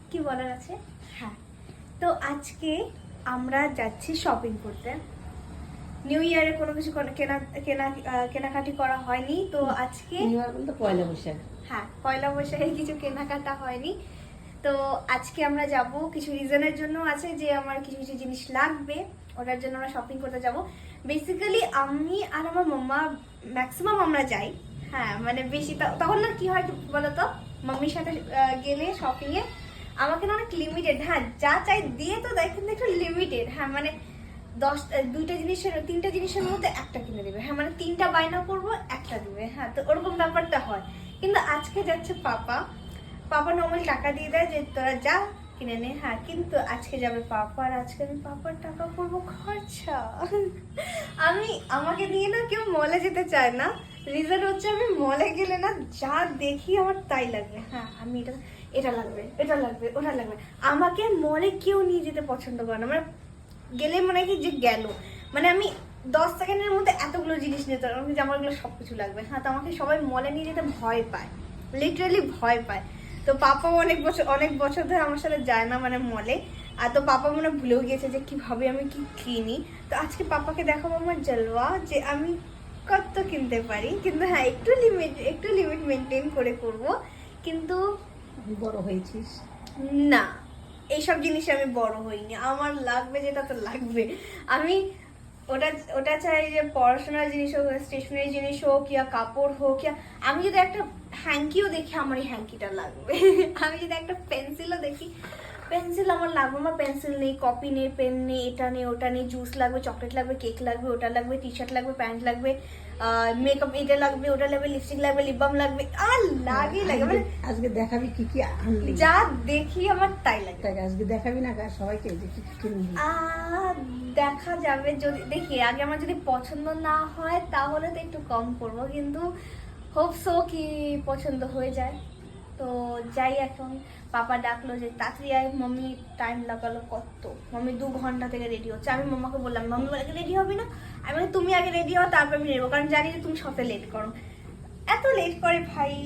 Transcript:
কি বলার আছে? হ্যাঁ, তো আজকে আমরা যাচ্ছি শপিং করতে। নিউ ইয়ারে কোনো কিছু কেনাকাটি করা হয়নি, তো আজকে পয়লা বৈশাখ। হ্যাঁ, পয়লা বৈশাখে কিছু কেনাকাটা হয়নি, তো আজকে আমরা যাব। কিছু রিজনের জন্য আছে যে আমার কিছু কিছু জিনিস লাগবে, ওটার জন্য আমরা শপিং করতে যাব। বেসিক্যালি আমি আর আমার মাম্মা ম্যাক্সিমাম আমরা যাই। হ্যাঁ, মানে বেশি তখন না কি হয় বলতো, মাম্মির সাথে গেলে শপিং এ আমাকে না অনেক লিমিটেড, হ্যাঁ যা চাই দিয়ে তো দেয়, কিন্তু একটু লিমিটেড। হ্যাঁ মানে তিনটা জিনিসের মধ্যে একটা কিনে দেবে। হ্যাঁ মানে 3টা বায়না করবো, একটা দিবে। হ্যাঁ, তো ওরকম ব্যাপারটা হয়। কিন্তু আজকে যাচ্ছে পাপা নর্মাল টাকা দিয়ে দেয় যে তোরা যা কিনে নে। হ্যাঁ, কিন্তু আজকে যাবে পাপা, আর আজকে আমি পাপার টাকা করবো খরচা। আমাকে নিয়ে না কেউ মলে যেতে চায় না। রিজন হচ্ছে আমি মলে গেলে না যা দেখি আমার তাই লাগবে। হ্যাঁ, আমি এটা লাগবে, এটা লাগবে, ওটা লাগবে। আমাকে মলে কেউ নিয়ে যেতে পছন্দ করে না। মানে গেলে মনে হয় কি যে গেল, মানে আমি 10 সেকেন্ডের মধ্যে এতগুলো জিনিস নিতে পারবো যে আমার সবকিছু লাগবে। হ্যাঁ, তো আমাকে সবাই মলে নিয়ে যেতে ভয় পায়, লিটারালি ভয় পায়। তো পাপাও অনেক বছর ধরে আমার সাথে যায় না মানে মলে। আর তো পাপা মনে ভুলেও গিয়েছে যে কিভাবে আমি কি কিনি। তো আজকে পাপাকে দেখাবো আমার জলওয়া, যে আমি কত কিনতে পারি। কিন্তু হ্যাঁ, একটু লিমিট মেনটেন করে করব। কিন্তু বড় হয়েছিস না, এইসব জিনিসে আমি বড় হইনি। আমার লাগবে যেটা তো লাগবে। আমি ওটা চাই যে পড়াশোনার জিনিস হোক, স্টেশনারি জিনিস হোক, ইয়া কাপড় হোক, ইয়া আমি যদি একটা হ্যাঙ্কিও দেখি আমার এই হ্যাঙ্কিটা লাগবে। আমি যদি একটা পেন্সিলও দেখি, পেন্সিল আমার লাগবে। আমার পেন্সিল নেই, কপি নেই, পেন নেই, এটা নেই, ওটা নেই, জুস লাগবে, চকলেট লাগবে, কেক লাগবে, ওটা লাগবে, টি শার্ট লাগবে, প্যান্ট লাগবে, মেকআপ এটা লাগবে, ওটা লাগবে, লিপস্টিক লাগবে, লিপ বাম লাগবে, আর লাগে মানে আজকে দেখাবি কি কি আনলি? যা দেখি আমার তাই লাগে। আজকে দেখাবি না সবাইকে যে কি কি কিনলি? দেখা যাবে, যদি দেখি আগে আমার যদি পছন্দ না হয় তাহলে তো একটু কম করবো, কিন্তু হোপসো কি পছন্দ হয়ে যায়। তো যাই, এখন পাপা ডাকলো যে তাড়াতাড়ি আয়। মাম্মি টাইম লাগালো কত, মাম্মি 2 ঘন্টা থেকে রেডি হচ্ছে। আমি মাম্মাকে বললাম, মাম্মি বলে রেডি হবি না? আমি বলি তুমি আগে রেডি হও, তারপর আমি নেবো, কারণ জানি যে তুমি সবটা লেট করো। এত লেট করে ভাই।